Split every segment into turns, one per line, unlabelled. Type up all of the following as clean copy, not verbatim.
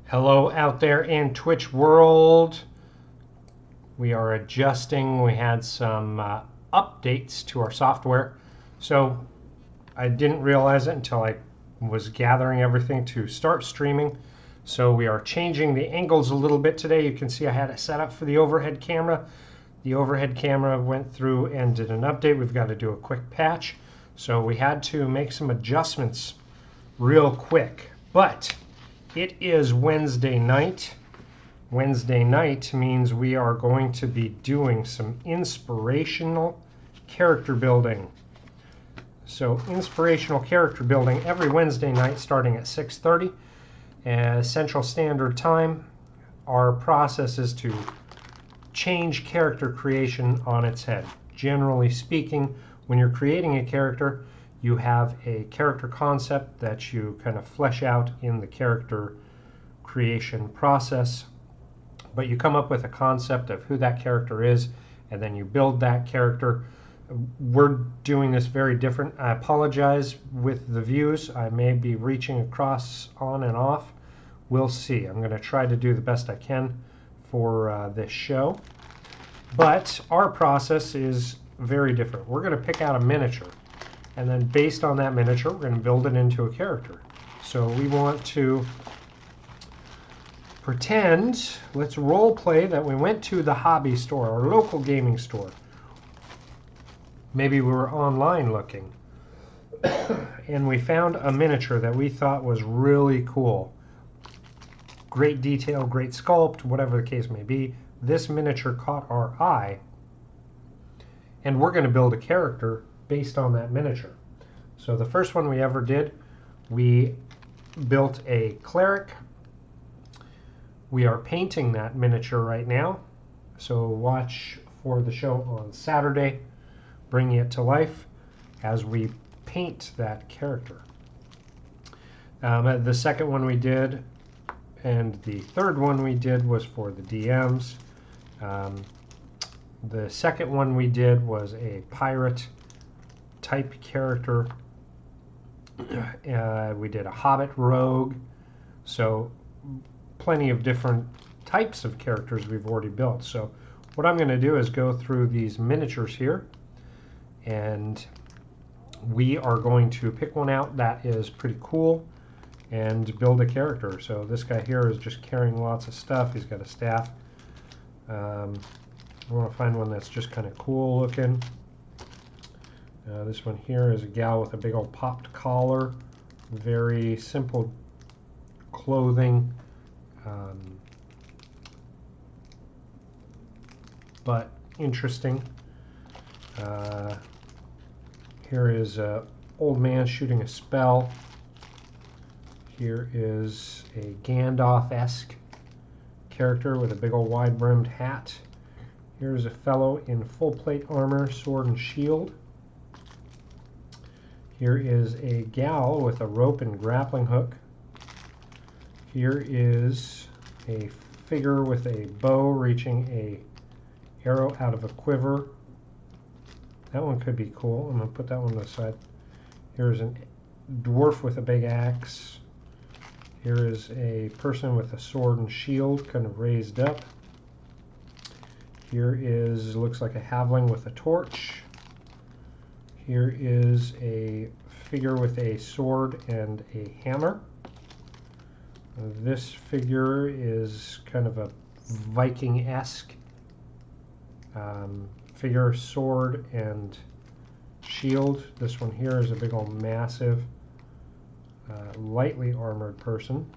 Hello out there in Twitch world. We are adjusting. We had some updates to our software. So I didn't realize it until I was gathering everything to start streaming. So we are changing the angles a little bit today. You can see I had it set up for the overhead camera. The overhead camera went through and did an update. We've got to do a quick patch. So we had to make some adjustments real quick. But it is Wednesday night. Wednesday night means we are going to be doing some inspirational character building. So inspirational character building every Wednesday night starting at 6:30 Central Standard Time. Our process is to change character creation on its head. Generally speaking, when you're creating a character, you have a character concept that you kind of flesh out in the character creation process, but you come up with a concept of who that character is, and then you build that character. We're doing this very different. I apologize with the views. I may be reaching across on and off. We'll see. I'm going to try to do the best I can for this show. But our process is very different. We're going to pick out a miniature, and then based on that miniature, we're going to build it into a character. So we want to pretend, let's role play that we went to the hobby store, our local gaming store. Maybe we were online looking, and we found a miniature that we thought was really cool. Great detail, great sculpt, whatever the case may be. This miniature caught our eye, and we're going to build a character based on that miniature. So the first one we ever did, we built a cleric. We are painting that miniature right now, so watch for the show on Saturday, bringing it to life as we paint that character. The second one we did, and the third one we did was for the DMs. The second one we did was a pirate type character. We did a hobbit rogue. So plenty of different types of characters we've already built. So what I'm going to do is go through these miniatures here, and we are going to pick one out that is pretty cool and build a character. So this guy here is just carrying lots of stuff. He's got a staff. I want to find one that's just kind of cool looking. This one here is a gal with a big old popped collar. Very simple clothing. But interesting. Here is an old man shooting a spell. Here is a Gandalf-esque character with a big old wide-brimmed hat. Here's a fellow in full plate armor, sword and shield. Here is a gal with a rope and grappling hook. Here is a figure with a bow reaching a arrow out of a quiver. That one could be cool. I'm going to put that one to the side. Here's a dwarf with a big axe. Here is a person with a sword and shield kind of raised up. Here is, looks like a halfling with a torch. Here is a figure with a sword and a hammer. This figure is kind of a Viking-esque figure, sword and shield. This one here is a big old massive lightly armored person.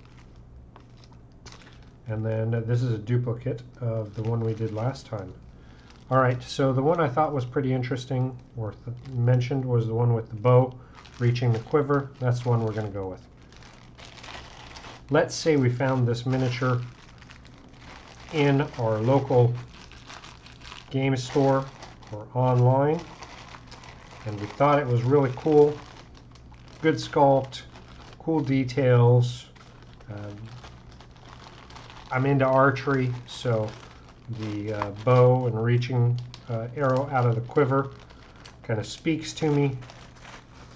And then this is a duplicate of the one we did last time. All right, so the one I thought was pretty interesting, or mentioned, was the one with the bow reaching the quiver. That's the one we're going to go with. Let's say we found this miniature in our local game store or online, and we thought it was really cool. Good sculpt, cool details. I'm into archery, so the bow and reaching arrow out of the quiver kind of speaks to me.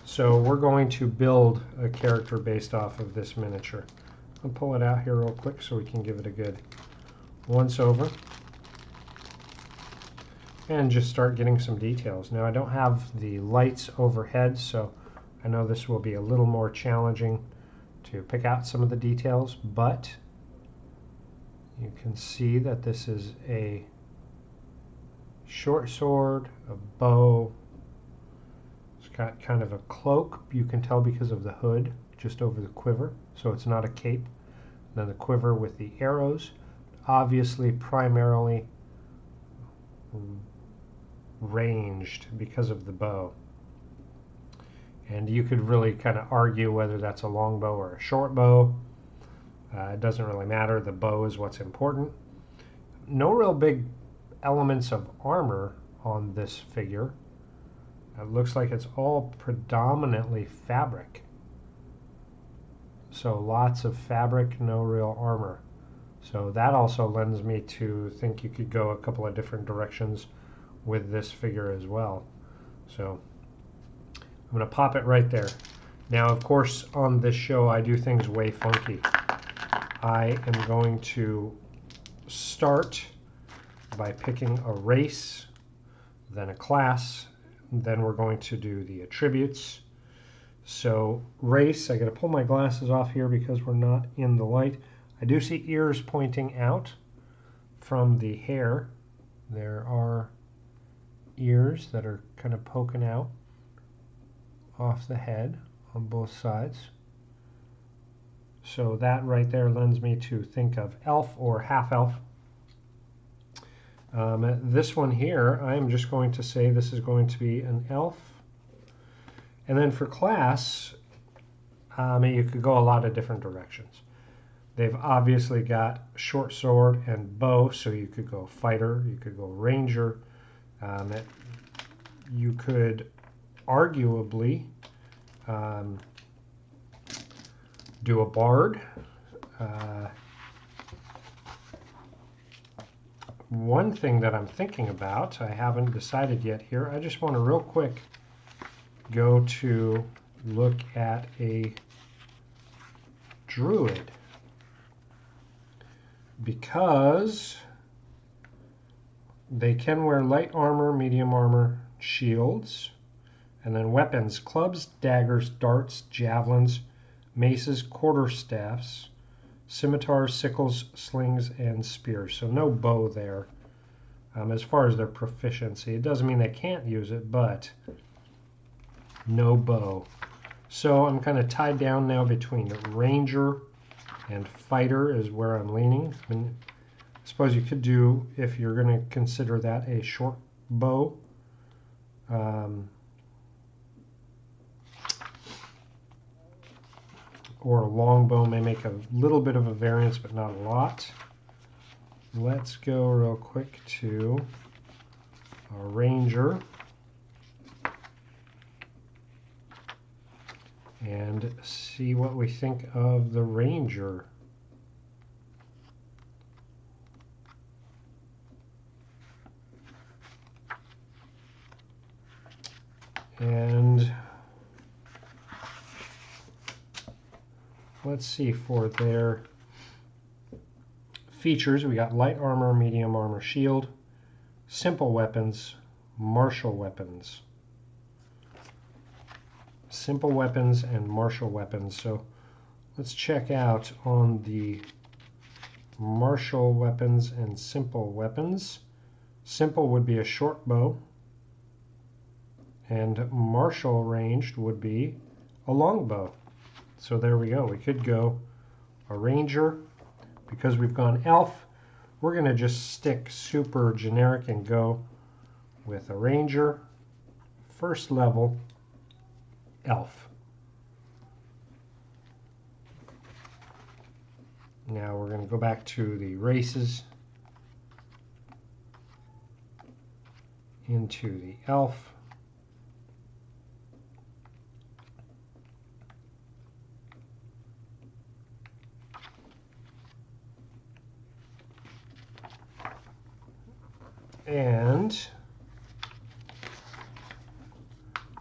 So we're going to build a character based off of this miniature. I'll pull it out here real quick so we can give it a good once over and just start getting some details. Now I don't have the lights overhead, so I know this will be a little more challenging to pick out some of the details, but you can see that this is a short sword, a bow. It's got kind of a cloak, you can tell because of the hood just over the quiver, so it's not a cape. And then the quiver with the arrows, obviously primarily ranged because of the bow. And you could really kind of argue whether that's a long bow or a short bow. It doesn't really matter. The bow is what's important. No real big elements of armor on this figure. It looks like it's all predominantly fabric. So lots of fabric, no real armor. So that also lends me to think you could go a couple of different directions with this figure as well. So I'm going to pop it right there. Now, of course, on this show, I do things way funky. I am going to start by picking a race, then a class, then we're going to do the attributes. So race, I got to pull my glasses off here because we're not in the light. I do see ears pointing out from the hair. There are ears that are kind of poking out off the head on both sides. So that right there lends me to think of elf or half-elf. This one here, I'm just going to say this is going to be an elf. And then for class, you could go a lot of different directions. They've obviously got short sword and bow, so you could go fighter, you could go ranger. You could arguably do a bard. One thing that I'm thinking about, I haven't decided yet here, I just want to real quick go to look at a druid, because they can wear light armor, medium armor, shields, and then weapons, clubs, daggers, darts, javelins, maces, quarterstaffs, scimitars, sickles, slings, and spears. So no bow there. As far as their proficiency, it doesn't mean they can't use it, but no bow. So I'm kind of tied down now between ranger and fighter is where I'm leaning. I suppose you could do, if you're going to consider that a short bow, or a long bow may make a little bit of a variance, but not a lot. Let's go real quick to a ranger and see what we think of the ranger. And let's see, for their features, we got light armor, medium armor, shield, simple weapons, martial weapons. Simple weapons and martial weapons. So let's check out on the martial weapons and simple weapons. Simple would be a short bow, and martial ranged would be a long bow. So there we go. We could go a ranger. Because we've gone elf, we're going to just stick super generic and go with a ranger, first level elf. Now we're going to go back to the races, into the elf. And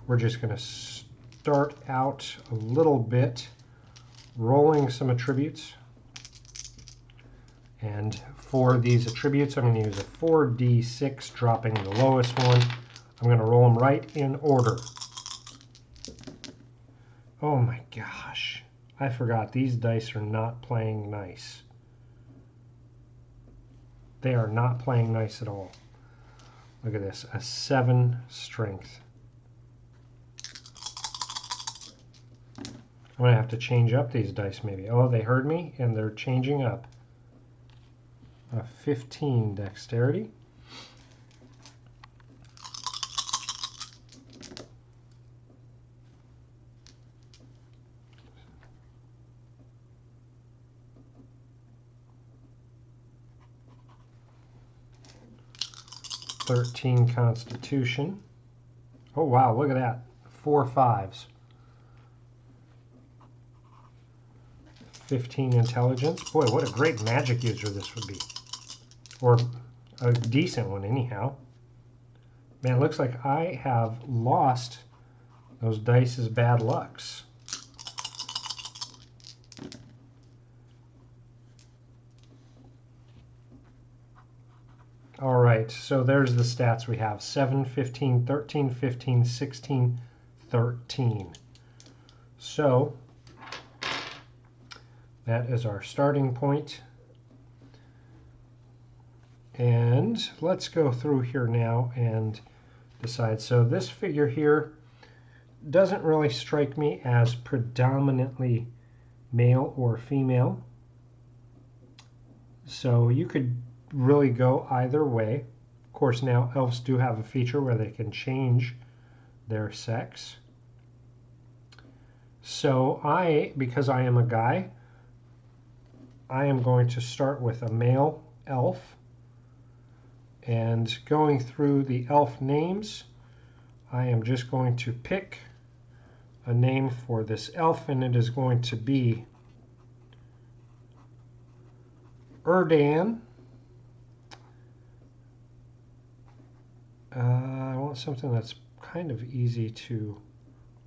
we're just going to start out a little bit rolling some attributes. And for these attributes, I'm going to use a 4d6, dropping the lowest one. I'm going to roll them right in order. Oh my gosh. I forgot these dice are not playing nice. They are not playing nice at all. Look at this, a 7 strength. I'm going to have to change up these dice maybe. Oh, they heard me and they're changing up. A 15 dexterity. (13) Constitution. Oh wow, look at that. 4 5s. 15 Intelligence. Boy, what a great magic user this would be. Or a decent one anyhow. Man, it looks like I have lost those dice as bad lucks. All right, so there's the stats we have. 7, 15, 13, 15, 16, 13. So that is our starting point. And let's go through here now and decide. So this figure here doesn't really strike me as predominantly male or female. So you could really go either way. Of course, now elves do have a feature where they can change their sex. So because I am a guy, I am going to start with a male elf. And going through the elf names, I am just going to pick a name for this elf, and it is going to be Erdan. I want something that's kind of easy to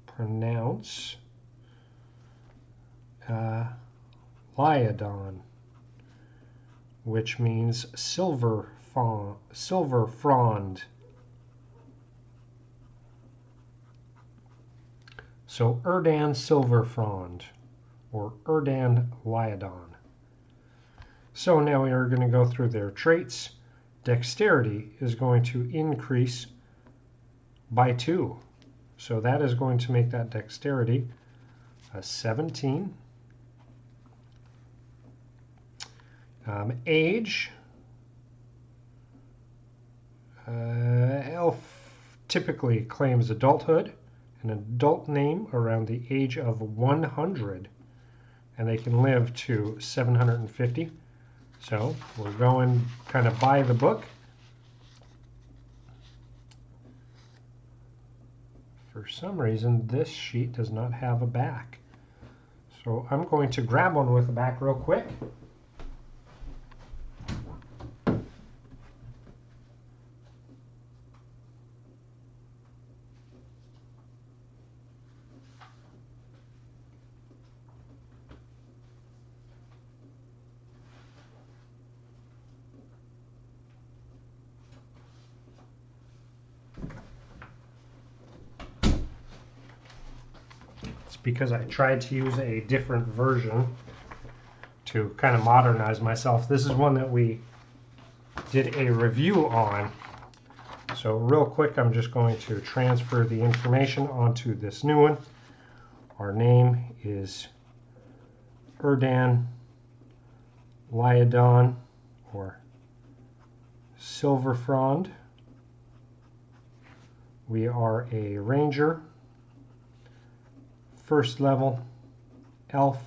pronounce. Liadon, which means silver frond. So Erdan Silverfrond, or Erdan Liadon. So now we are going to go through their traits. Dexterity is going to increase by 2. So that is going to make that dexterity a 17. Age. Elf typically claims adulthood, an adult name around the age of 100, and they can live to 750. So we're going kind of by the book. For some reason, this sheet does not have a back. So I'm going to grab one with a back real quick. Because I tried to use a different version to kind of modernize myself. This is one that we did a review on. So real quick, I'm just going to transfer the information onto this new one. Our name is Erdan Liadon, or Silverfrond. We are a ranger. First level elf.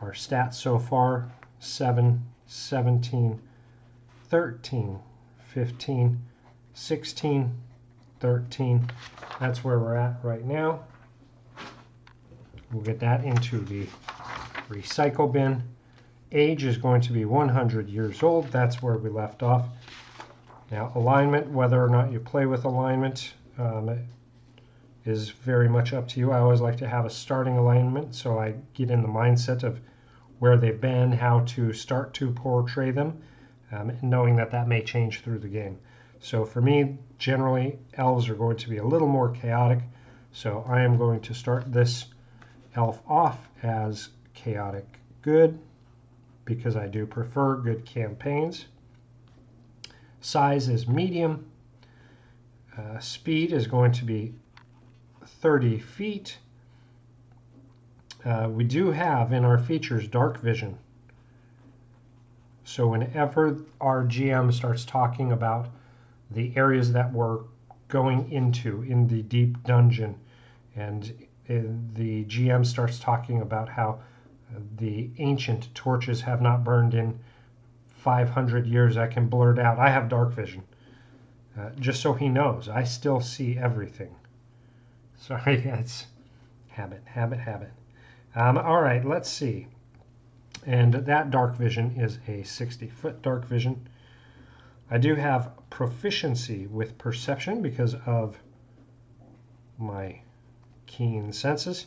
Our stats so far: 7, 17, 13, 15, 16, 13. That's where we're at right now. We'll get that into the recycle bin. Age is going to be 100 years old. That's where we left off. Now, alignment, whether or not you play with alignment, is very much up to you. I always like to have a starting alignment so I get in the mindset of where they've been, how to start to portray them, knowing that that may change through the game. So for me, generally, elves are going to be a little more chaotic. So I am going to start this elf off as chaotic good because I do prefer good campaigns. Size is medium. Speed is going to be 30 feet. We do have in our features dark vision. So whenever our GM starts talking about the areas that we're going into in the deep dungeon, and the GM starts talking about how the ancient torches have not burned in 500 years, I can blurt out, I have dark vision. Just so he knows, I still see everything. Sorry, that's habit. All right, let's see. And that dark vision is a 60-foot dark vision. I do have proficiency with perception because of my keen senses.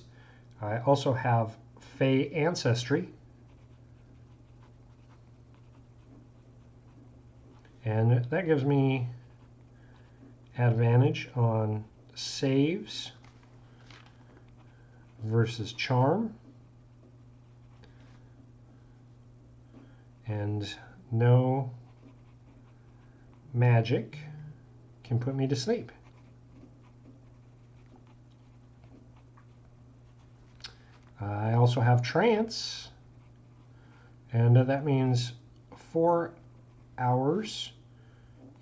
I also have Fey ancestry. And that gives me advantage on saves versus charm. And no magic can put me to sleep. I also have trance, and that means 4 hours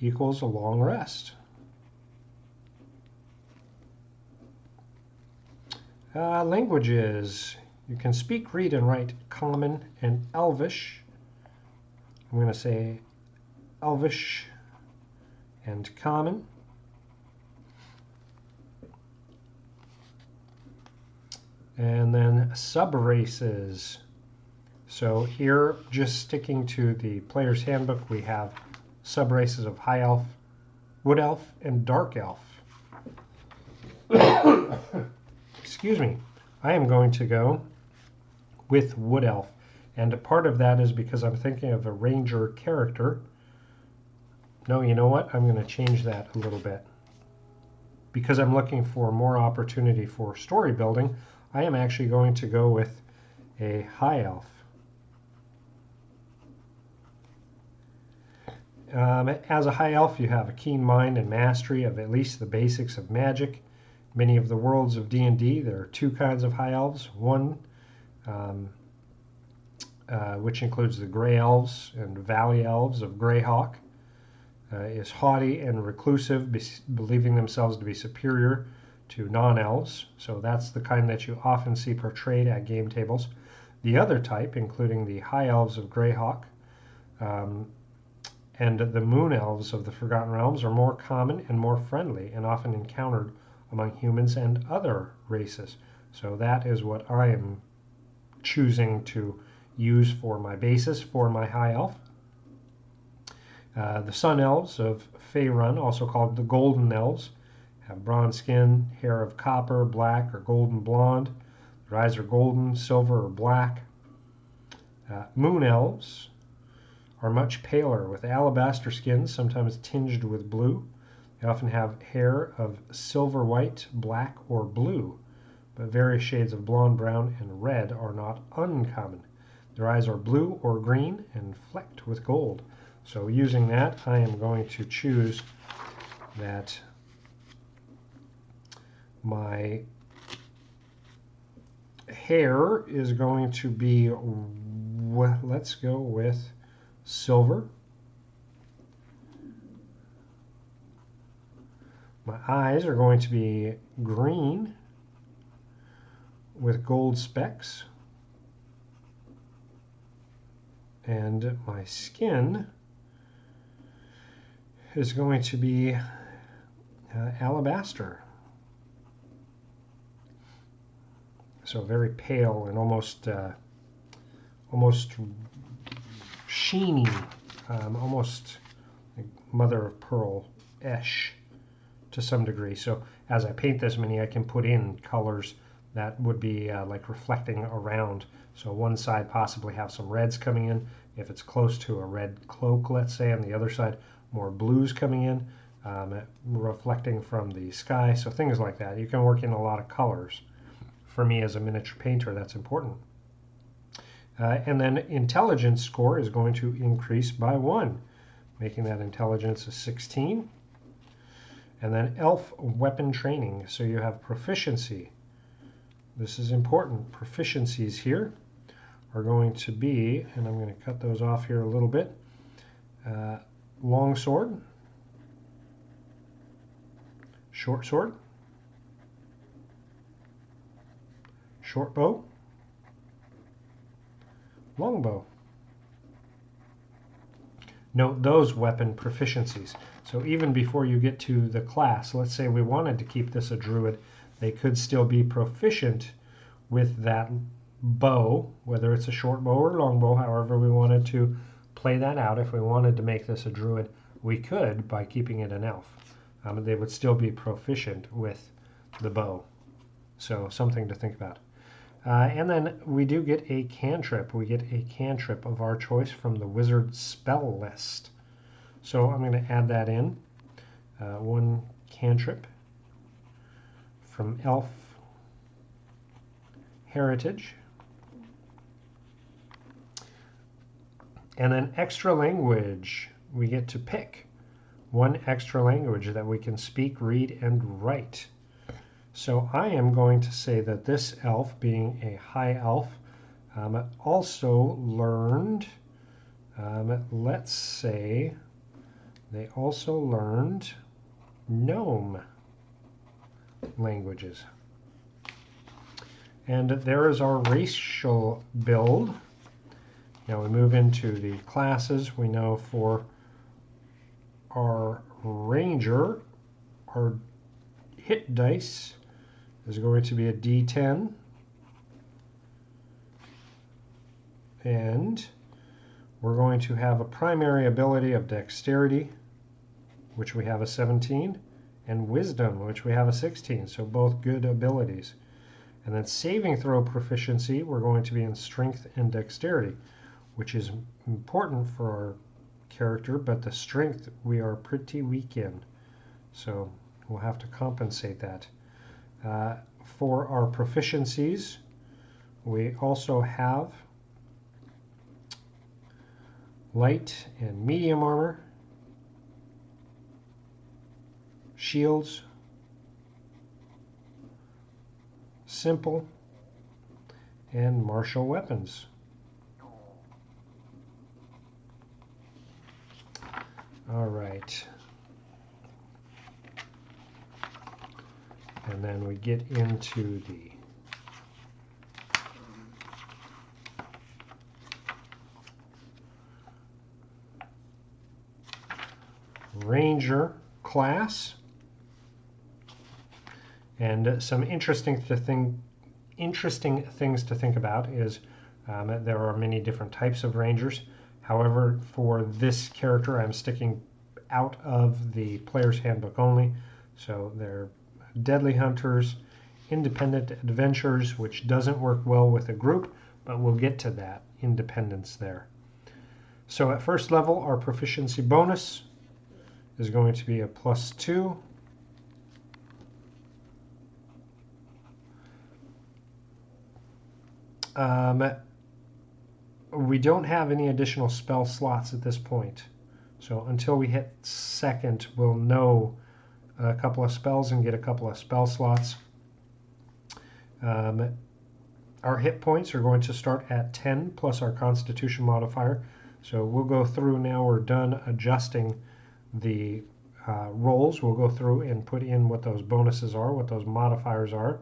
equals a long rest. Languages. You can speak, read, and write Common and Elvish. I'm going to say Elvish and Common. And then sub-races. So here, just sticking to the player's handbook, we have sub-races of High Elf, Wood Elf, and Dark Elf. Excuse me. I am going to go with Wood Elf. And a part of that is because I'm thinking of a ranger character. No, you know what? I'm going to change that a little bit. Because I'm looking for more opportunity for story building, I am actually going to go with a High Elf. As a High Elf, you have a keen mind and mastery of at least the basics of magic. Many of the worlds of D&D, there are 2 kinds of High Elves. One, which includes the Grey Elves and Valley Elves of Greyhawk, is haughty and reclusive, believing themselves to be superior to non-elves. So that's the kind that you often see portrayed at game tables. The other type, including the High Elves of Greyhawk and the Moon Elves of the Forgotten Realms, are more common and more friendly and often encountered among humans and other races. So that is what I am choosing to use for my basis for my High Elf. The Sun Elves of Faerun, also called the Golden Elves, have bronze skin, hair of copper, black, or golden blonde. Their eyes are golden, silver, or black. Moon Elves are much paler, with alabaster skins, sometimes tinged with blue. They often have hair of silver white, black, or blue, but various shades of blonde, brown, and red are not uncommon. Their eyes are blue or green and flecked with gold. So using that, I am going to choose that my hair is going to be, let's go with silver. My eyes are going to be green with gold specks. And my skin is going to be alabaster. So very pale and almost sheeny, almost like mother of pearl-ish to some degree. So as I paint this mini, I can put in colors that would be like reflecting around So one side possibly have some reds coming in. If it's close to a red cloak, let's say, on the other side, more blues coming in, reflecting from the sky. So things like that. You can work in a lot of colors. For me as a miniature painter, that's important. And then intelligence score is going to increase by 1, making that intelligence a 16. And then elf weapon training. So you have proficiency. This is important. Proficiencies here are going to be, and I'm going to cut those off here a little bit, long sword, short sword, short bow, long bow. Note those weapon proficiencies. So even before you get to the class, let's say we wanted to keep this a druid, they could still be proficient with that bow, whether it's a short bow or long bow, however we wanted to play that out. If we wanted to make this a druid, we could by keeping it an elf. They would still be proficient with the bow. So something to think about. And then we do get a cantrip. We get a cantrip of our choice from the wizard spell list. So I'm going to add that in. One cantrip from elf heritage. And then extra language. We get to pick one extra language that we can speak, read, and write. So I am going to say that this elf, being a high elf, also learned, let's say, they also learned gnome languages. And there is our racial build. Now we move into the classes. We know for our ranger, our hit dice is going to be a D10. And we're going to have a primary ability of dexterity, which we have a 17, and wisdom, which we have a 16. So both good abilities. And then saving throw proficiency, we're going to be in strength and dexterity, which is important for our character, but the strength we are pretty weak in. So we'll have to compensate that. For our proficiencies, we also have light and medium armor, shields, simple, and martial weapons. All right. And then we get into the ranger class. And some interesting things to think about is there are many different types of rangers. However, for this character, I'm sticking out of the player's handbook only. So they're deadly hunters, independent adventurers, which doesn't work well with a group, but we'll get to that independence there. So at first level, our proficiency bonus is going to be a +2. We don't have any additional spell slots at this point. So until we hit second, we'll know a couple of spells and get a couple of spell slots. Our hit points are going to start at 10 plus our Constitution modifier. So we'll go through now. We're done adjusting the rolls. We'll go through and put in what those bonuses are, what those modifiers are.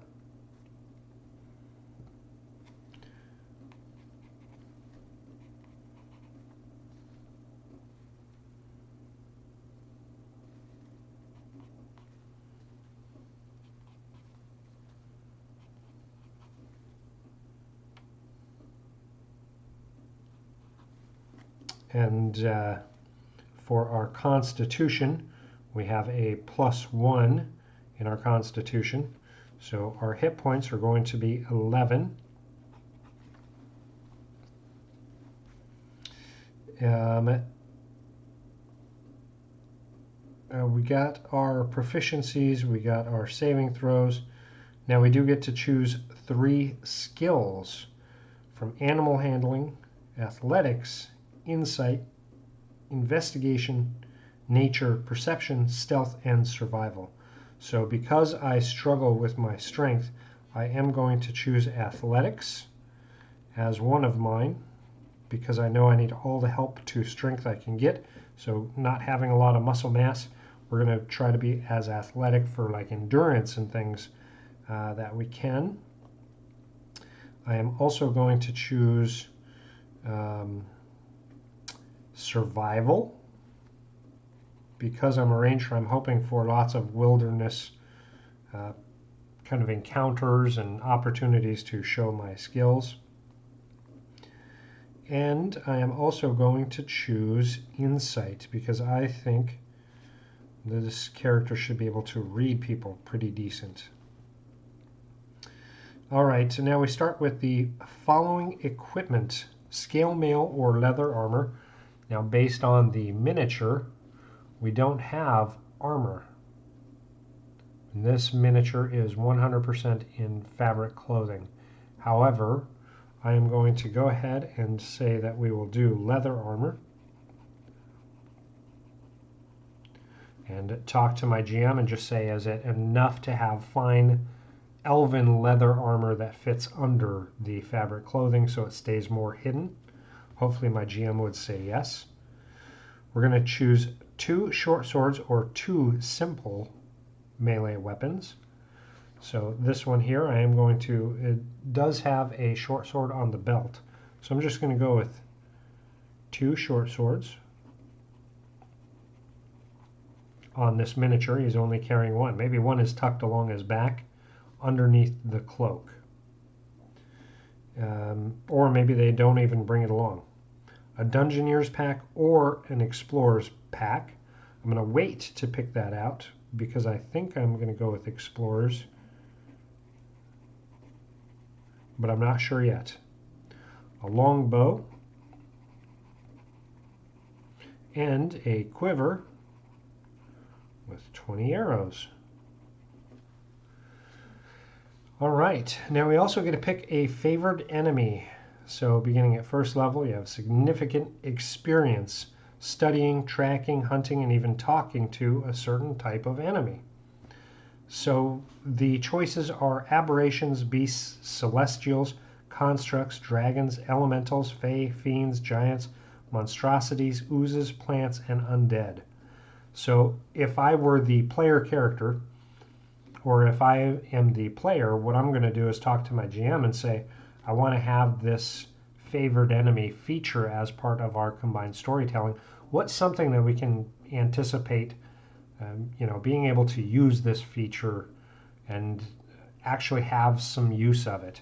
And for our Constitution, we have a +1 in our Constitution. So our hit points are going to be 11. We got our proficiencies, we got our saving throws. Now we do get to choose 3 skills from animal handling, athletics, insight, investigation, nature, perception, stealth, and survival. So because I struggle with my strength, I am going to choose athletics as one of mine because I know I need all the help to strength I can get. So not having a lot of muscle mass, we're going to try to be as athletic for like endurance and things that we can. I am also going to choose survival. Because I'm a ranger, I'm hoping for lots of wilderness kind of encounters and opportunities to show my skills. And I am also going to choose insight because I think this character should be able to read people pretty decent. All right, so now we start with the following equipment: scale mail or leather armor. Now, based on the miniature, we don't have armor. And this miniature is 100% in fabric clothing. However, I am going to go ahead and say that we will do leather armor. And talk to my GM and just say, is it enough to have fine elven leather armor that fits under the fabric clothing so it stays more hidden? Hopefully my GM would say yes. We're going to choose 2 short swords or 2 simple melee weapons. So this one here, I am going to, it does have a short sword on the belt. So I'm just going to go with 2 short swords. On this miniature, he's only carrying 1. Maybe 1 is tucked along his back underneath the cloak. Or maybe they don't even bring it along. A Dungeoneer's pack or an Explorer's pack. I'm going to wait to pick that out because I think I'm going to go with Explorers, but I'm not sure yet. A long bow and a quiver with 20 arrows. All right, now we also get to pick a favored enemy. So beginning at first level, you have significant experience studying, tracking, hunting, and even talking to a certain type of enemy. So the choices are aberrations, beasts, celestials, constructs, dragons, elementals, fae, fiends, giants, monstrosities, oozes, plants, and undead. So if I were the player character, or if I am the player, what I'm going to do is talk to my GM and say, I want to have this favored enemy feature as part of our combined storytelling. What's something that we can anticipate, being able to use this feature and actually have some use of it?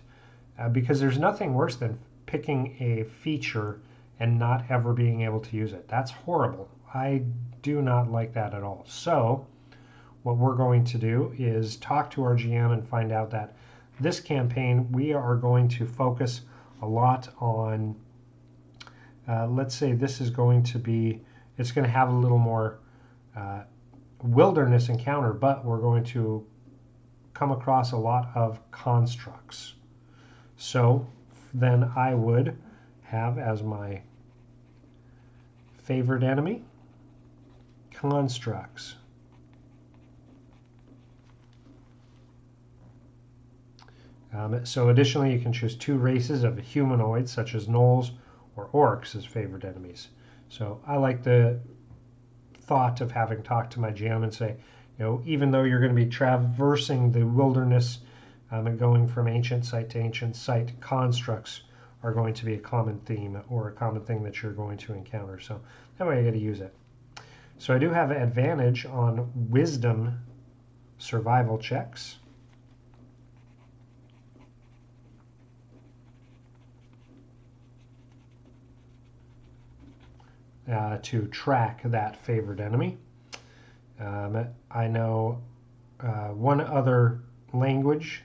Because there's nothing worse than picking a feature and not ever being able to use it. That's horrible. I do not like that at all. So what we're going to do is talk to our GM and find out that this campaign we are going to focus a lot on, let's say this is going to be, it's going to have a little more wilderness encounter, but we're going to come across a lot of constructs. So then I would have as my favorite enemy constructs. So additionally, you can choose 2 races of humanoids, such as gnolls or orcs, as favored enemies. So I like the thought of having talked to my GM and say, even though you're going to be traversing the wilderness and going from ancient site to ancient site, constructs are going to be a common theme or a common thing that you're going to encounter. So that way I get to use it. So I do have an advantage on wisdom survival checks. To track that favored enemy. I know 1 other language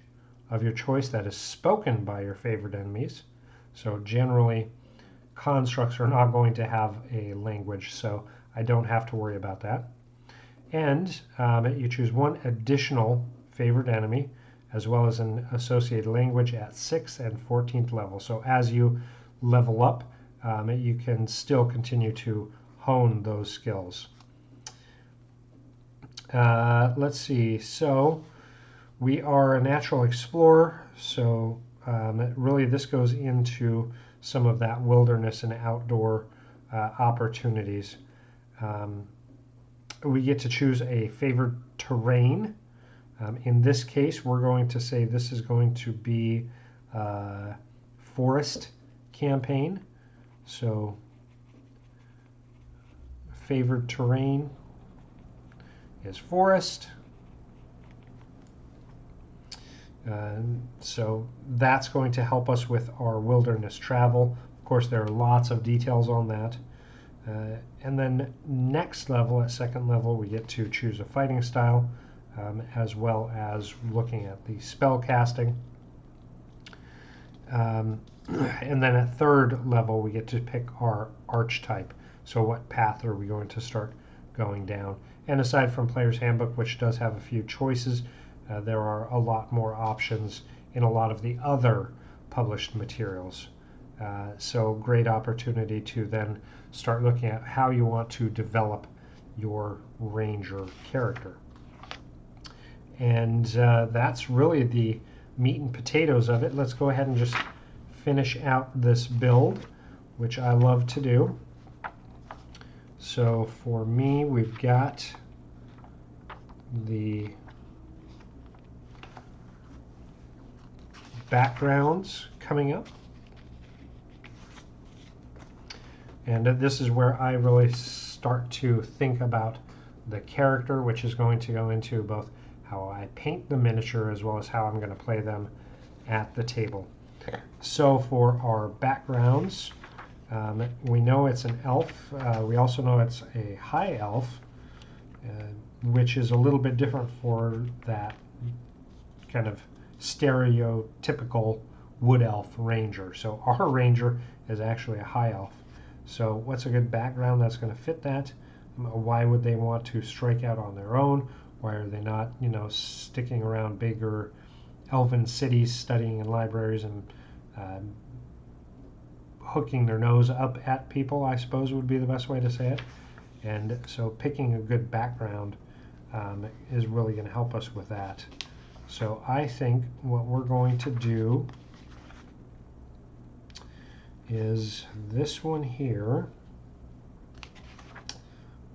of your choice that is spoken by your favored enemies. So generally, constructs are not going to have a language, so I don't have to worry about that. And you choose one additional favorite enemy as well as an associated language at 6th and 14th level. So as you level up, you can still continue to hone those skills. Let's see. So we are a natural explorer. So really this goes into some of that wilderness and outdoor opportunities. We get to choose a favored terrain. In this case, we're going to say this is going to be forest campaign. So favored terrain is forest. So that's going to help us with our wilderness travel. Of course, there are lots of details on that. And then next level, at 2nd level, we get to choose a fighting style, as well as looking at the spell casting. And then at 3rd level, we get to pick our archetype. So what path are we going to start going down? And aside from Player's Handbook, which does have a few choices, there are a lot more options in a lot of the other published materials. So great opportunity to then start looking at how you want to develop your ranger character. And that's really the meat and potatoes of it. Let's go ahead and just finish out this build, which I love to do. So for me, we've got the backgrounds coming up. And this is where I really start to think about the character, which is going to go into both how I paint the miniature as well as how I'm going to play them at the table. So for our backgrounds, we know it's an elf. We also know it's a high elf, which is a little bit different for that kind of stereotypical wood elf ranger. So our ranger is actually a high elf. So what's a good background that's going to fit that? Why would they want to strike out on their own? Why are they not, sticking around bigger elven cities, studying in libraries and hooking their nose up at people, I suppose would be the best way to say it. And so picking a good background is really going to help us with that. So I think what we're going to do is this one here.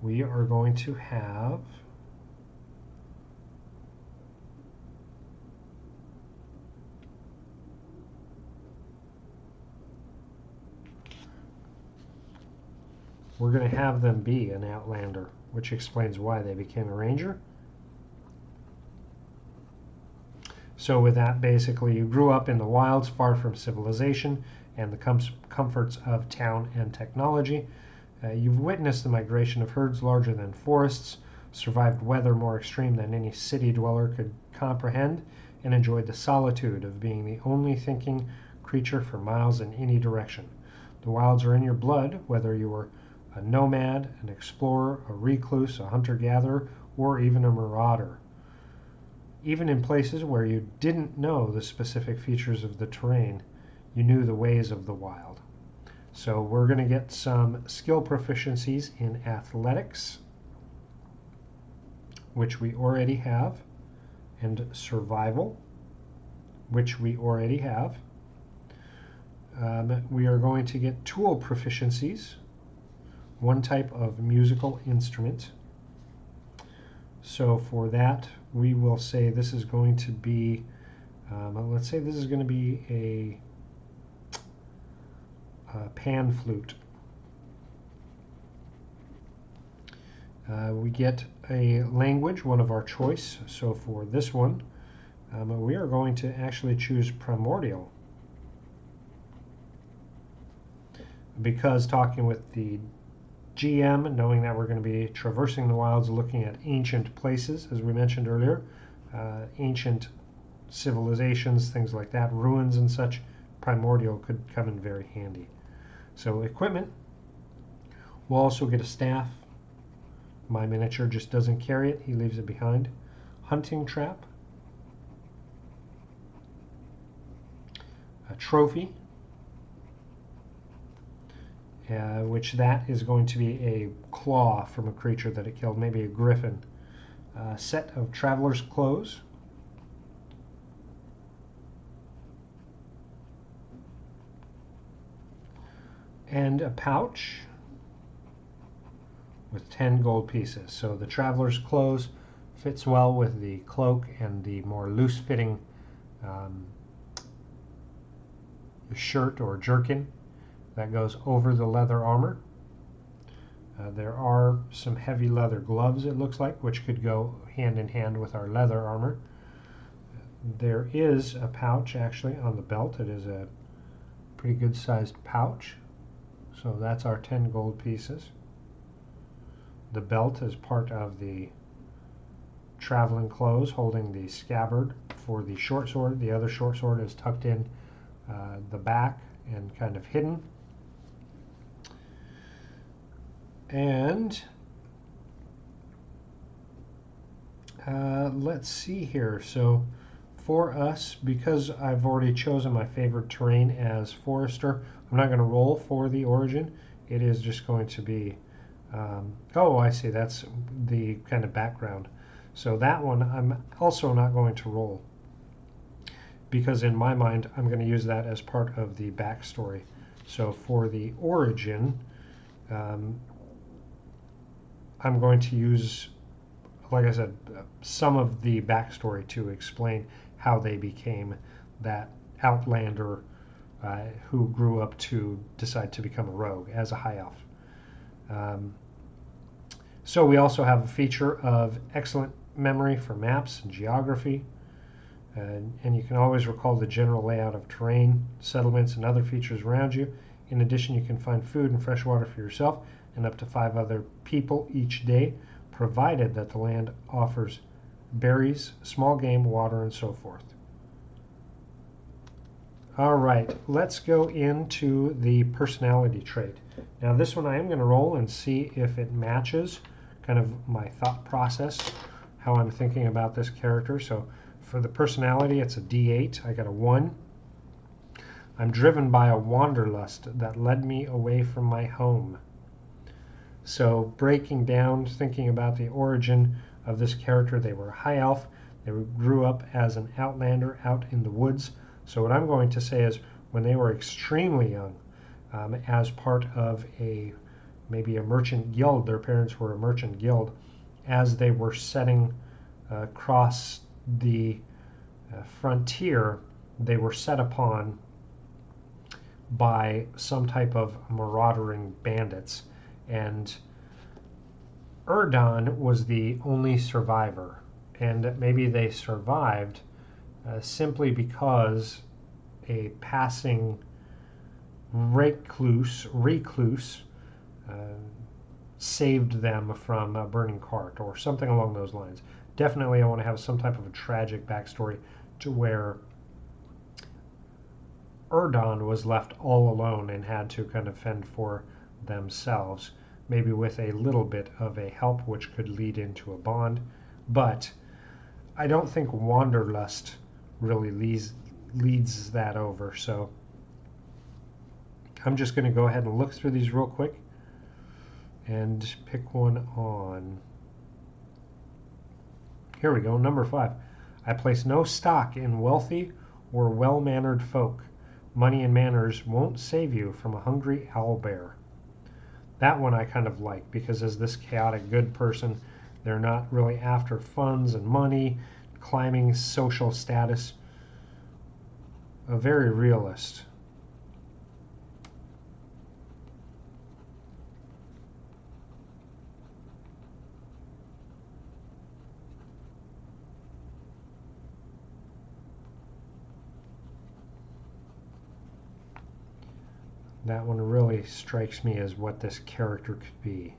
We are going to have them be an outlander, which explains why they became a ranger. So with that, basically, you grew up in the wilds, far from civilization and the comforts of town and technology. You've witnessed the migration of herds larger than forests, survived weather more extreme than any city dweller could comprehend, and enjoyed the solitude of being the only thinking creature for miles in any direction. The wilds are in your blood, whether you were a nomad, an explorer, a recluse, a hunter-gatherer, or even a marauder. Even in places where you didn't know the specific features of the terrain, you knew the ways of the wild. So we're going to get some skill proficiencies in athletics, which we already have, and survival, which we already have. We are going to get tool proficiencies, one type of musical instrument. So for that, we will say this is going to be, let's say this is going to be a pan flute. We get a language, one of our choice. So for this one, we are going to actually choose Primordial, because talking with the GM, knowing that we're going to be traversing the wilds, looking at ancient places, as we mentioned earlier, ancient civilizations, things like that, ruins and such, Primordial could come in very handy. So equipment, we'll also get a staff. My miniature just doesn't carry it, he leaves it behind. Hunting trap, a trophy, which that is going to be a claw from a creature that it killed, maybe a griffin. Set of traveler's clothes, and a pouch with 10 gold pieces. So the traveler's clothes fits well with the cloak and the more loose-fitting shirt or jerkin that goes over the leather armor. There are some heavy leather gloves, it looks like, which could go hand in hand with our leather armor. There is a pouch actually on the belt. It is a pretty good sized pouch. So that's our 10 gold pieces. The belt is part of the traveling clothes, holding the scabbard for the short sword. The other short sword is tucked in the back and kind of hidden. And let's see here. So for us, because I've already chosen my favorite terrain as Forester, I'm not going to roll for the origin. It is just going to be, oh, I see, that's the kind of background. So that one I'm also not going to roll, because in my mind I'm going to use that as part of the backstory. So for the origin, I'm going to use, like I said, some of the backstory to explain how they became that outlander who grew up to decide to become a rogue as a high elf. So we also have a feature of excellent memory for maps and geography. And you can always recall the general layout of terrain, settlements, and other features around you. In addition, you can find food and fresh water for yourself and up to 5 other people each day, provided that the land offers berries, small game, water, and so forth. All right, let's go into the personality trait. Now this one I am going to roll and see if it matches kind of my thought process, how I'm thinking about this character. So for the personality, it's a D8. I got a 1. I'm driven by a wanderlust that led me away from my home. So breaking down, thinking about the origin of this character, they were a high elf. They grew up as an outlander out in the woods. So what I'm going to say is when they were extremely young, as part of maybe a merchant guild, their parents were a merchant guild, as they were setting across the frontier, they were set upon by some type of marauding bandits. And Erdon was the only survivor. And maybe they survived simply because a passing recluse saved them from a burning cart or something along those lines. Definitely I want to have some type of a tragic backstory to where Erdon was left all alone and had to kind of fend for themselves, maybe with a little bit of a help which could lead into a bond. But I don't think Wanderlust really leads that over. So I'm just going to go ahead and look through these real quick and pick one on. Here we go, number 5. I place no stock in wealthy or well-mannered folk. Money and manners won't save you from a hungry owlbear. That one I kind of like, because as this chaotic good person, they're not really after funds and money, climbing social status. A very realist. That one really strikes me as what this character could be.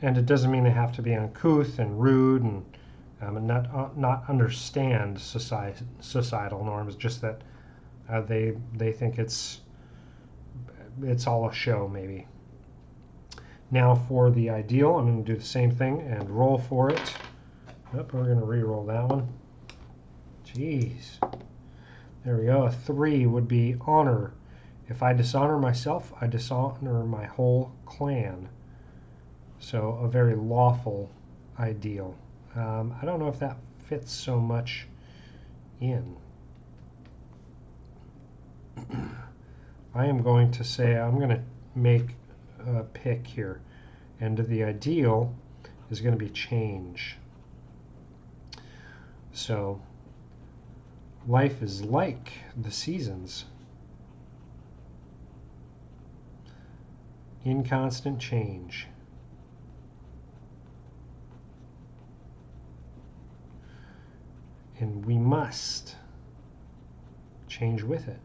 And it doesn't mean they have to be uncouth and rude and not understand societal norms. Just that they think it's all a show, maybe. Now for the ideal, I'm going to do the same thing and roll for it. Yep, we're going to re-roll that one. Jeez. There we go. A 3 would be honor. If I dishonor myself, I dishonor my whole clan. So a very lawful ideal. I don't know if that fits so much in. I am going to say I'm going to make a pick here. And the ideal is going to be change. So life is like the seasons, in constant change. And we must change with it.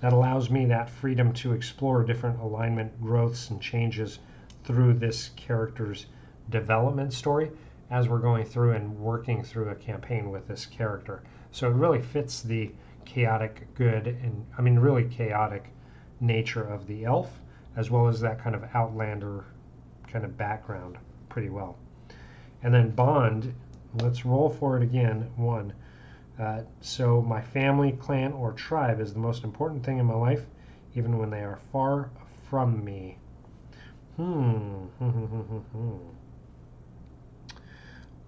That allows me that freedom to explore different alignment growths and changes through this character's development story as we're going through and working through a campaign with this character. So it really fits the chaotic good and, I mean, really chaotic nature of the elf, as well as that kind of outlander kind of background pretty well. And then bond, let's roll for it again. 1. So my family, clan, or tribe is the most important thing in my life, even when they are far from me.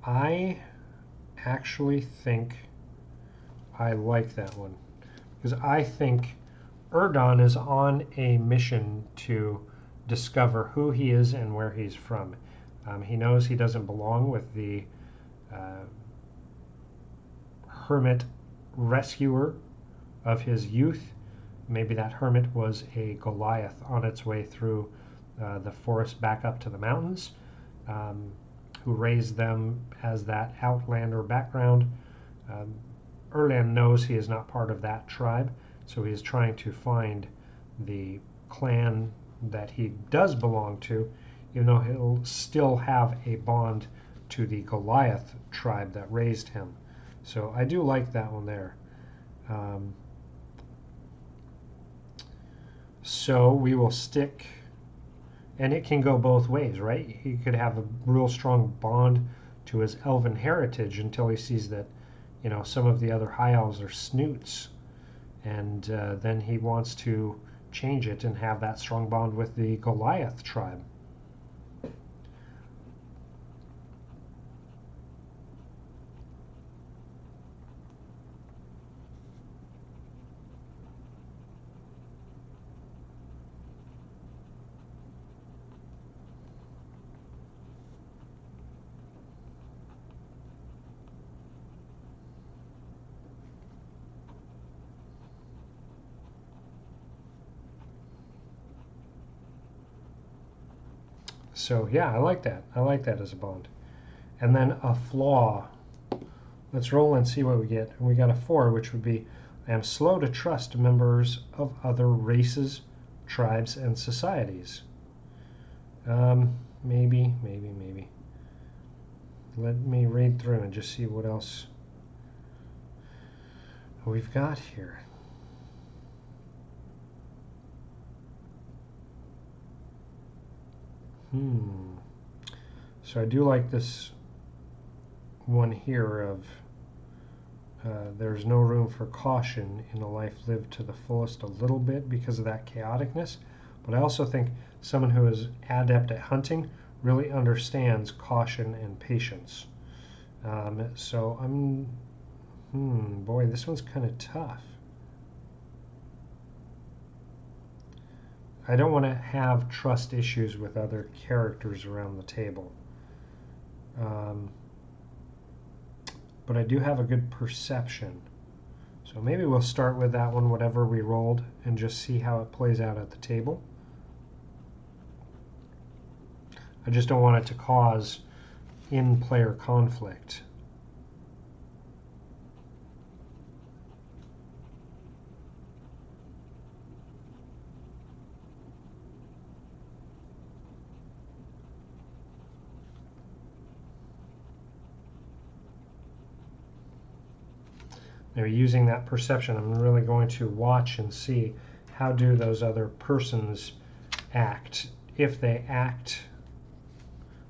I actually think I like that one, because I think Erdon is on a mission to discover who he is and where he's from. He knows he doesn't belong with the hermit rescuer of his youth. Maybe that hermit was a Goliath on its way through the forest back up to the mountains, who raised them as that outlander background. Erland knows he is not part of that tribe, so he is trying to find the clan that he does belong to, even though he'll still have a bond to the Goliath tribe that raised him. So I do like that one there. So we will stick, and it can go both ways, right? He could have a real strong bond to his elven heritage until he sees that, you know, some of the other high elves are snoots, and then he wants to change it and have that strong bond with the Goliath tribe. So yeah, I like that. I like that as a bond. And then a flaw. Let's roll and see what we get. And we got a 4, which would be, I am slow to trust members of other races, tribes, and societies. Maybe. Let me read through and just see what else we've got here. So I do like this one here of there's no room for caution in a life lived to the fullest a little bit because of that chaoticness. But I also think someone who is adept at hunting really understands caution and patience. So I'm, boy, this one's kind of tough. I don't want to have trust issues with other characters around the table. But I do have a good perception. So maybe we'll start with that one, whatever we rolled, and just see how it plays out at the table. I just don't want it to cause in-player conflict. maybe using that perception, I'm really going to watch and see how do those other persons act. If they act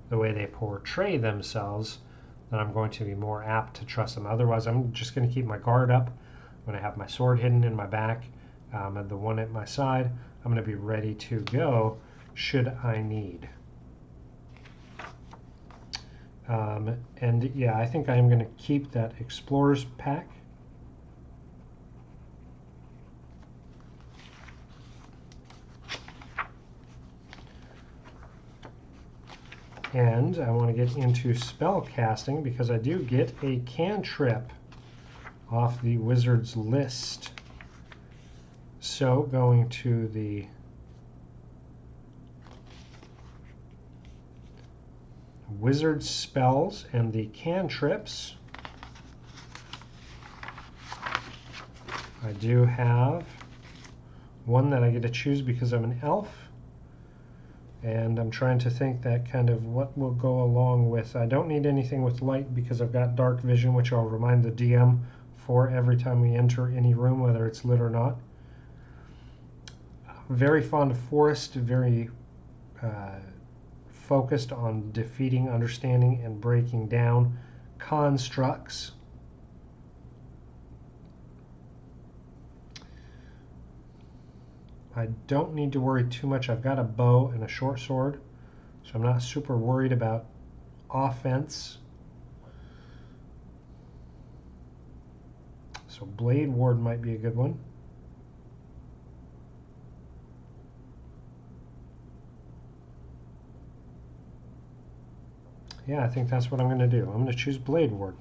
the way they portray themselves, then I'm going to be more apt to trust them. Otherwise, I'm just going to keep my guard up. I'm going to have my sword hidden in my back and the one at my side. I'm going to be ready to go should I need. And yeah, I think I am going to keep that Explorer's pack. And I want to get into spell casting because I do get a cantrip off the wizard's list. So going to the wizard spells and the cantrips, I do have one that I get to choose because I'm an elf. And I'm trying to think that kind of what will go along with. I don't need anything with light because I've got dark vision, which I'll remind the DM for every time we enter any room, whether it's lit or not. Very fond of forest, very focused on defeating, understanding, and breaking down constructs. I don't need to worry too much. I've got a bow and a short sword, so I'm not super worried about offense. So Blade Ward might be a good one. Yeah, I think that's what I'm going to do. I'm going to choose Blade Ward.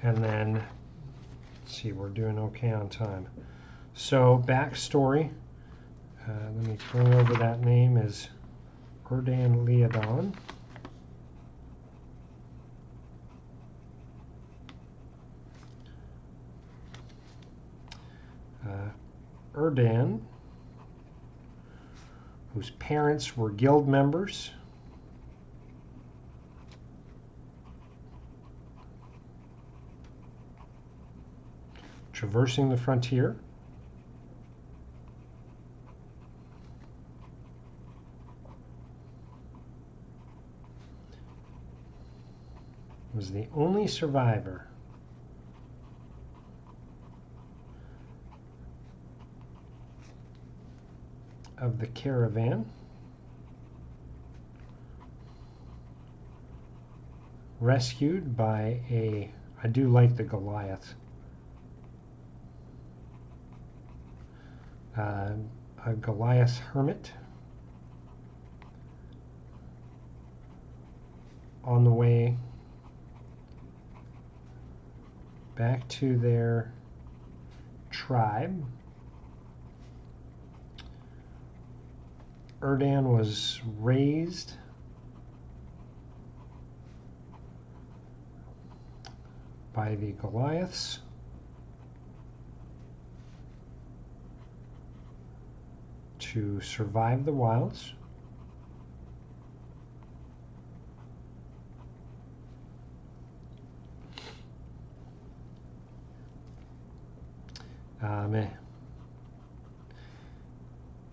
And then, let's see, we're doing okay on time. So, backstory. Let me bring over that name is Erdan Leodon. Erdan, whose parents were guild members, traversing the frontier, was the only survivor of the caravan, rescued by I do like the Goliath, a Goliath hermit on the way back to their tribe. Erdan was raised by the Goliaths. To survive the wilds.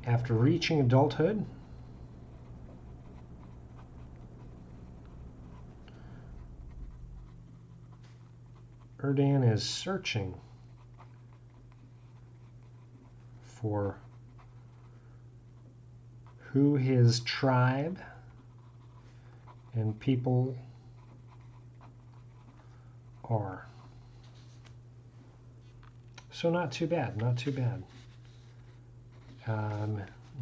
After reaching adulthood, Erdan is searching for who his tribe and people are. So not too bad, not too bad.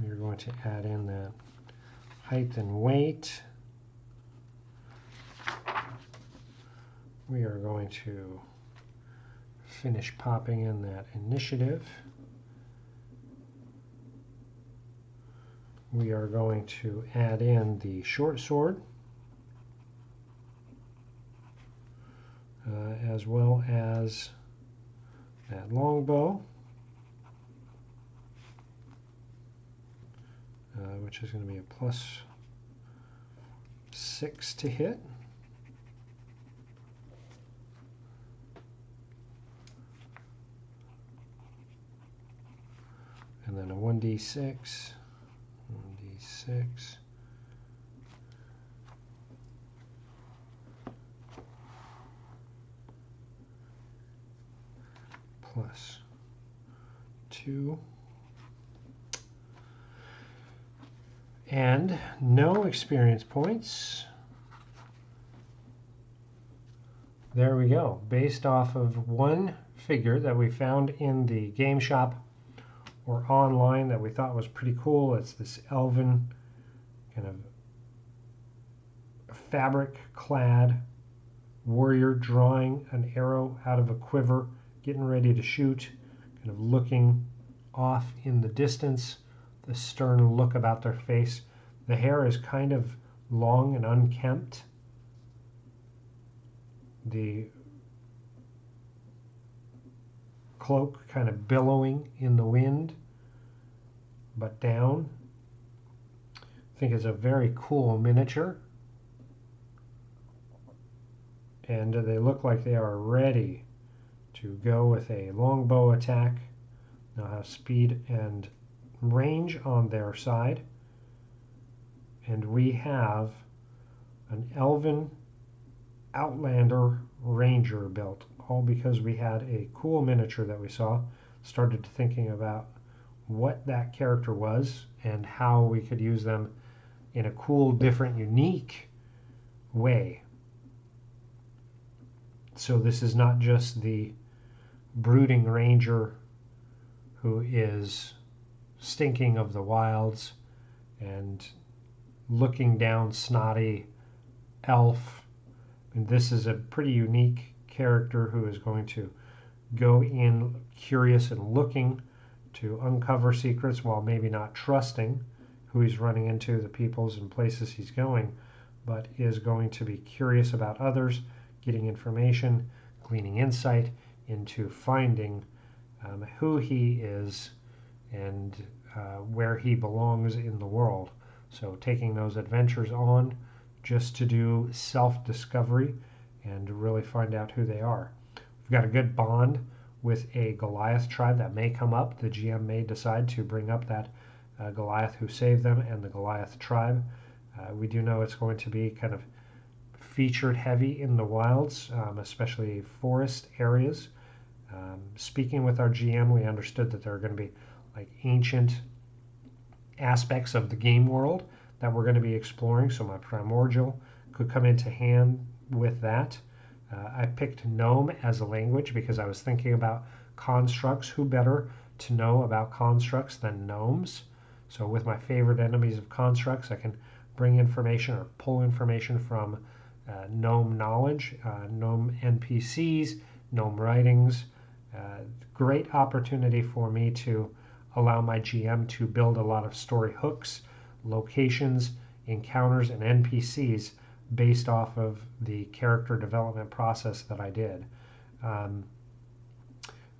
We're going to add in the height and weight. We are going to finish popping in that initiative. We are going to add in the short sword, as well as that longbow. which is going to be a +6 to hit. And then a 1d6, 1d6. +2. And no experience points. There we go. Based off of one figure that we found in the game shop or online that we thought was pretty cool. It's this elven kind of fabric-clad warrior drawing an arrow out of a quiver, getting ready to shoot, kind of looking off in the distance, the stern look about their face. The hair is kind of long and unkempt. The cloak kind of billowing in the wind, but down. I think it's a very cool miniature. And they look like they are ready to go with a longbow attack. They'll have speed and range on their side. And we have an Elven Outlander Ranger built, all because we had a cool miniature that we saw. Started thinking about what that character was and how we could use them in a cool, different, unique way. So this is not just the brooding ranger who is stinking of the wilds and looking down snotty elf. And this is a pretty unique character who is going to go in curious and looking to uncover secrets while maybe not trusting who he's running into, the peoples and places he's going, but is going to be curious about others, getting information, gleaning insight into finding who he is and where he belongs in the world. So taking those adventures on just to do self-discovery and really find out who they are. We've got a good bond with a Goliath tribe that may come up. The GM may decide to bring up that Goliath who saved them and the Goliath tribe. We do know it's going to be kind of featured heavy in the wilds, especially forest areas. Speaking with our GM, we understood that there are going to be like ancient aspects of the game world that we're going to be exploring, so my primordial could come into hand with that. I picked gnome as a language because I was thinking about constructs. Who better to know about constructs than gnomes? So with my favorite enemies of constructs, I can bring information or pull information from gnome knowledge, gnome NPCs, gnome writings. Great opportunity for me to allow my GM to build a lot of story hooks, locations, encounters, and NPCs based off of the character development process that I did.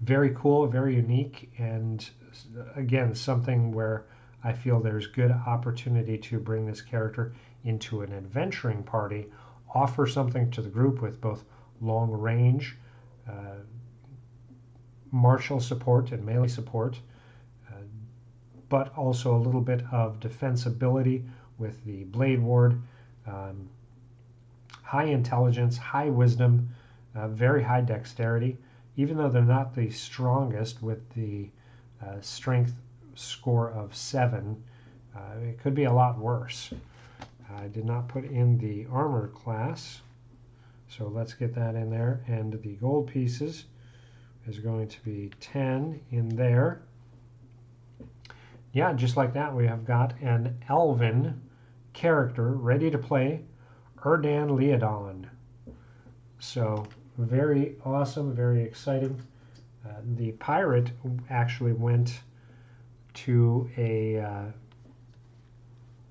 Very cool, very unique, and again, something where I feel there's good opportunity to bring this character into an adventuring party, offer something to the group with both long range, martial support and melee support, but also a little bit of defensibility with the Blade Ward, high intelligence, high wisdom, very high dexterity. Even though they're not the strongest with the strength score of 7, it could be a lot worse. I did not put in the armor class, so let's get that in there. And the gold pieces is going to be 10 in there. Yeah, just like that, we have got an elven character ready to play, Erdan Leodon. So very awesome, very exciting. The pirate actually went to a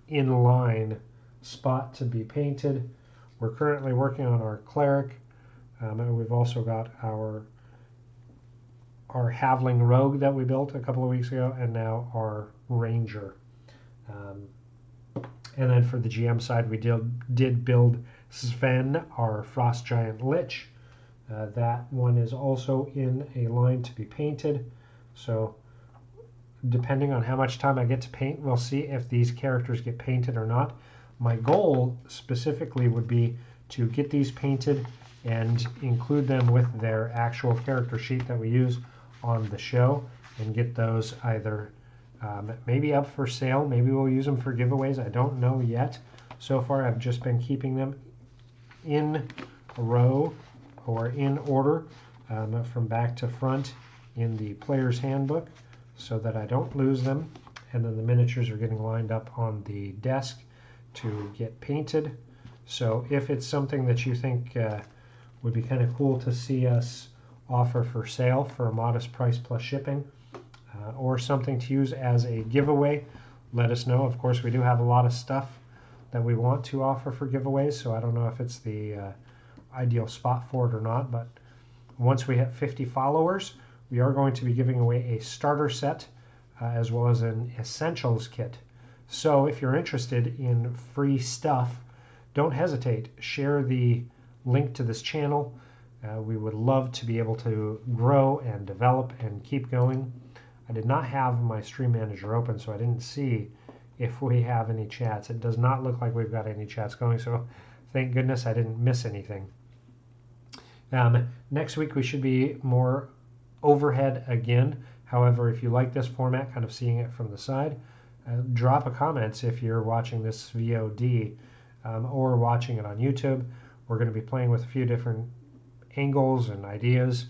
inline spot to be painted. We're currently working on our cleric, and we've also got our Havling rogue that we built a couple of weeks ago, and now our ranger. And then for the GM side, we did build Sven, our Frost Giant Lich. That one is also in a line to be painted. So depending on how much time I get to paint, we'll see if these characters get painted or not. My goal specifically would be to get these painted and include them with their actual character sheet that we use on the show and get those either maybe up for sale. Maybe we'll use them for giveaways. I don't know yet. So far, I've just been keeping them in a row or in order from back to front in the player's handbook so that I don't lose them. And then the miniatures are getting lined up on the desk to get painted. So if it's something that you think would be kind of cool to see us offer for sale for a modest price plus shipping, or something to use as a giveaway, let us know. Of course, we do have a lot of stuff that we want to offer for giveaways, so I don't know if it's the ideal spot for it or not, but once we hit 50 followers, we are going to be giving away a starter set as well as an essentials kit. So if you're interested in free stuff, don't hesitate. Share the link to this channel. We would love to be able to grow and develop and keep going. I did not have my stream manager open, so I didn't see if we have any chats. It does not look like we've got any chats going, so thank goodness I didn't miss anything. Next week we should be more overhead again. However, if you like this format, kind of seeing it from the side, drop a comment if you're watching this VOD or watching it on YouTube. We're going to be playing with a few different angles and ideas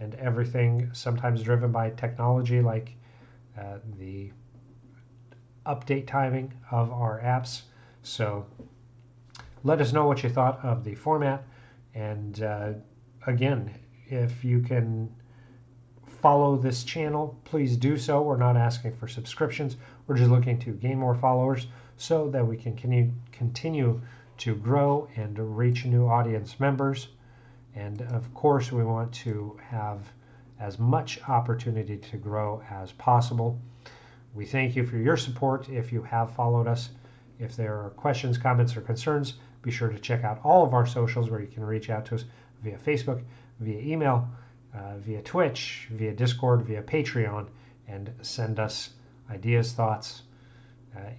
and everything, sometimes driven by technology like the update timing of our apps. So let us know what you thought of the format. And again, if you can follow this channel, please do so. We're not asking for subscriptions. We're just looking to gain more followers so that we can continue to grow and reach new audience members. And of course, we want to have as much opportunity to grow as possible. We thank you for your support if you have followed us. If there are questions, comments, or concerns, be sure to check out all of our socials where you can reach out to us via Facebook, via email, via Twitch, via Discord, via Patreon, and send us ideas, thoughts,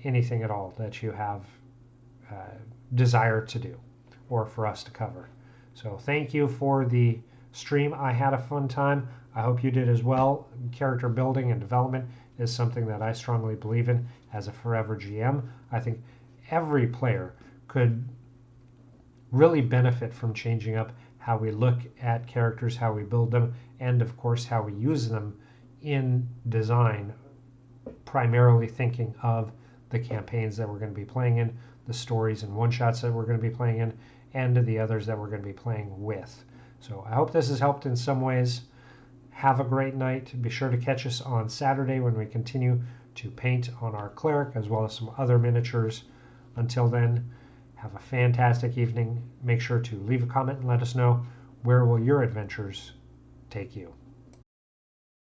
anything at all that you have desire to do or for us to cover. So thank you for the stream. I had a fun time. I hope you did as well. Character building and development is something that I strongly believe in as a forever GM. I think every player could really benefit from changing up how we look at characters, how we build them, and of course how we use them in design, primarily thinking of the campaigns that we're going to be playing in, the stories and one-shots that we're going to be playing in, and the others that we're going to be playing with. So I hope this has helped in some ways. Have a great night. Be sure to catch us on Saturday when we continue to paint on our cleric as well as some other miniatures. Until then, have a fantastic evening. Make sure to leave a comment and let us know where will your adventures take you.